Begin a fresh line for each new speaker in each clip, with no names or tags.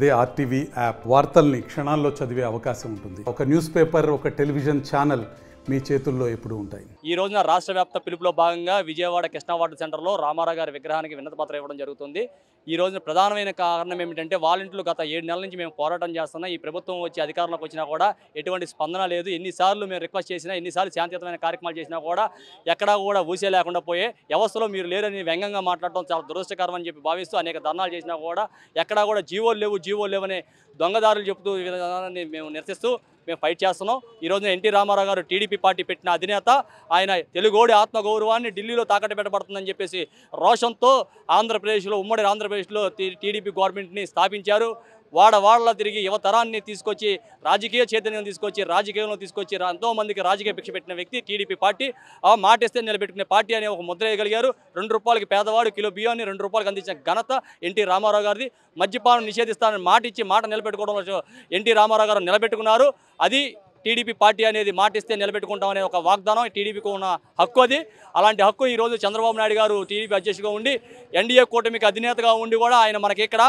అదే RTV app వార్తల్ని క్షణాల్లో చదివే అవకాశం ఉంటుంది. ఒక న్యూస్ పేపర్, ఒక టెలివిజన్ ఛానల్ మీ చేతుల్లో ఎప్పుడూ ఉంటాయి.
ఈ రోజున రాష్ట్ర వ్యాప్త పిలుపులో భాగంగా విజయవాడ కృష్ణావాటర్ సెంటర్లో రామారావు గారి విగ్రహానికి వినతిపత్రం ఇవ్వడం జరుగుతుంది. ఈ రోజున ప్రధానమైన కారణం ఏమిటంటే వాలంటీర్లు గత 7 నెలల నుంచి మేము పోరాటం చేస్తున్నాం. ఈ ప్రభుత్వం వచ్చి అధికారంలోకి వచ్చినా కూడా ఎటువంటి స్పందన లేదు. ఎన్నిసార్లు మేము రిక్వెస్ట్ చేసినా, ఎన్నిసార్లు శాంతియుతమైన కార్యక్రమాలు చేసినా కూడా ఎక్కడా కూడా ఊసే లేకుండా పోయే వ్యవస్థలో మీరు లేరని వ్యంగ్యంగా మాట్లాడటం చాలా దురదృష్టకరం అని చెప్పి భావిస్తూ అనేక ధర్నాలు చేసినా కూడా ఎక్కడా కూడా జీవోలు లేవు అనే దొంగదారులు చెబుతూ ఈ విధానాన్ని మేము నిరసిస్తూ మేము ఫైట్ చేస్తున్నాం. ఈ రోజున ఎన్టీ రామారావు గారు టీడీపీ పార్టీ పెట్టిన అధినేత, ఆయన తెలుగోడి ఆత్మగౌరవాన్ని ఢిల్లీలో తాకట్టు పెట్టబడుతుందని చెప్పేసి రోషంతో ఆంధ్రప్రదేశ్లో, ఉమ్మడి ఆంధ్రప్రదేశ్లో టీడీపీ గవర్నమెంట్ని స్థాపించారు. వాడవాడలా తిరిగి యువతరాన్ని తీసుకొచ్చి రాజకీయ చైతన్యం రాజకీయంలో తీసుకొచ్చి ఎంతోమందికి రాజకీయ భిక్ష పెట్టిన వ్యక్తి టీడీపీ పార్టీ. ఆ మాటిస్తే నిలబెట్టుకునే పార్టీ అనే ఒక ముద్ర వేయగలిగారు. 2 రూపాయలకి పేదవాడు కిలో బియ్యాన్ని 2 రూపాయలకు అందించిన ఘనత ఎన్టీ రామారావు గారిది. మద్యపానం నిషేధిస్తానని మాట ఇచ్చి మాట నిలబెట్టుకోవడంలో ఎన్టీ రామారావు గారు నిలబెట్టుకున్నారు. అది టీడీపీ పార్టీ అనేది మాటిస్తే నిలబెట్టుకుంటామనే ఒక వాగ్దానం, టీడీపీకి ఉన్న హక్కు అది. అలాంటి హక్కు ఈరోజు చంద్రబాబు నాయుడు గారు టీడీపీ అధ్యక్షుడిగా ఉండి ఎన్డీఏ కూటమికి అధినేతగా ఉండి కూడా ఆయన మనకి ఇక్కడ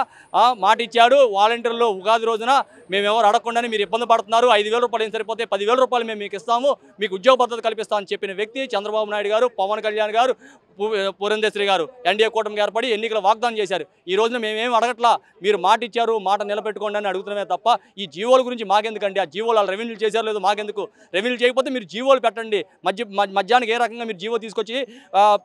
మాట ఇచ్చాడు. వాలంటీర్లు ఉగాది రోజున మేము ఎవరు అడగకుండానే మీరు ఇబ్బంది పడుతున్నారు, 5,000 రూపాయలు ఏం సరిపోతే 10,000 రూపాయలు మేము మీకు ఇస్తాము, మీకు ఉద్యోగ భద్రత కల్పిస్తామని చెప్పిన వ్యక్తి చంద్రబాబు నాయుడు గారు, పవన్ కళ్యాణ్ గారు, పురంధేశ్వరి గారు ఎన్డీఏ కూటమికి ఏర్పడి ఎన్నికల వాగ్దానం చేశారు. ఈ రోజున మేమేం అడగట్లా, మీరు మాట ఇచ్చారు, మాట నిలబెట్టుకోండి అని అడుగుతున్నామే తప్ప ఈ జీవోల గురించి మాకెందుకండి? ఆ జీవోలు వాళ్ళు రెవెన్యూ చేశారు లేదు మాకెందుకు? రెవెన్యూ చేయకపోతే మీరు జీవోలు పెట్టండి. మధ్యాహ్నానికి ఏ రకంగా మీరు జీవో తీసుకొచ్చి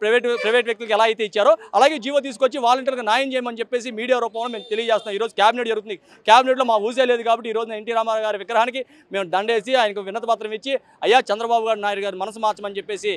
ప్రైవేట్ వ్యక్తులకు ఎలా అయితే ఇచ్చారో అలాగే జీవో తీసుకొచ్చి వాలంటీర్లకు న్యాయం చేయమని చెప్పేసి మీడియా రూపంలో మేము తెలియజేస్తున్నాం. ఈరోజు క్యాబినెట్ జరుగుతుంది. క్యాబినెట్లో మా ఊసే లేదు కాబట్టి ఈ రోజున ఎన్టీ రామారావు గారి విగ్రహానికి మేము దండేసి ఆయనకు వినతిపత్రం ఇచ్చి అయ్యా చంద్రబాబు నాయుడు గారి మనసు మార్చమని చెప్పేసి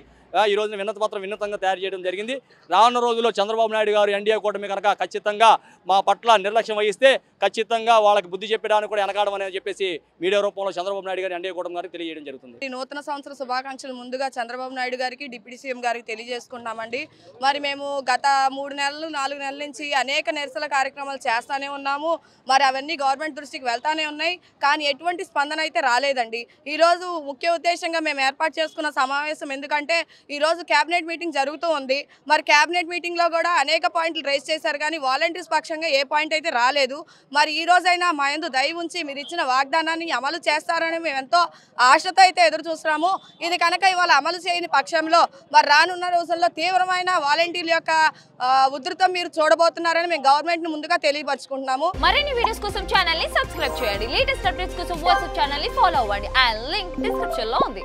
ఈ రోజున వినతిపత్రం వినూతంగా తయారు చేయడం జరిగింది. రానున్న రోజుల్లో చంద్రబాబు నాయుడు గారు ఎన్డీఏ కూటమి కనుక ఖచ్చితంగా మా పట్ల నిర్లక్ష్యం వహిస్తే ఖచ్చితంగా వాళ్ళకి బుద్ధి చెప్పడానికి కూడా వెనకాడమని చెప్పేసి మీడియా రూపంలో చంద్రబాబు నాయుడు గారు ఎన్డీఏ కూటమి గారికి తెలియజేయడం జరుగుతుంది.
ఈ నూతన సంవత్సర శుభాకాంక్షలు ముందుగా చంద్రబాబు నాయుడు గారికి, డిప్యూటీ సీఎం గారికి తెలియజేసుకున్నామండి. మరి మేము గత 3 నెలలు 4 నెలల నుంచి అనేక నిరసన కార్యక్రమాలు చేస్తూనే ఉన్నాము. మరి అవన్నీ గవర్నమెంట్ దృష్టికి వెళ్తానే ఉన్నాయి. కానీ ఎటువంటి స్పందన అయితే రాలేదండి. ఈరోజు ముఖ్య ఉద్దేశంగా మేము ఏర్పాటు చేసుకున్న సమావేశం ఎందుకంటే ఈరోజు క్యాబినెట్ మీటింగ్ జరుగుతూ ఉంది. మరి క్యాబినెట్ మీటింగ్లో కూడా అనేక పాయింట్లు రైజ్ చేశారు కానీ వాలంటీర్స్ పక్షంగా ఏ పాయింట్ అయితే రాలేదు. మరి ఈ రోజైనా మా యందు దయ ఉంచి మీరు ఇచ్చిన వాగ్దానాన్ని అమలు చేస్తారని మేము ఎంతో ఆశతో అయితే ఎదురు చూస్తున్నాము. ఇది కనుక ఇవాళ అమలు చేయని పక్షంలో మరి రానున్న రోజుల్లో తీవ్రమైన వాలంటీర్ల యొక్క ఉధృతం మీరు చూడబోతున్నారని మేము గవర్నమెంట్ ను ముందుగా తెలియపరుచుకుంటున్నాము.
మరిన్ని వీడియోస్ కోసం ఛానల్ ని సబ్స్క్రైబ్ చేయండి. లేటెస్ట్ అప్డేట్స్ కోసం వాట్సాప్ ఛానల్ ని ఫాలో అవ్వండి. ఆ లింక్ డిస్క్రిప్షన్ లో ఉంది.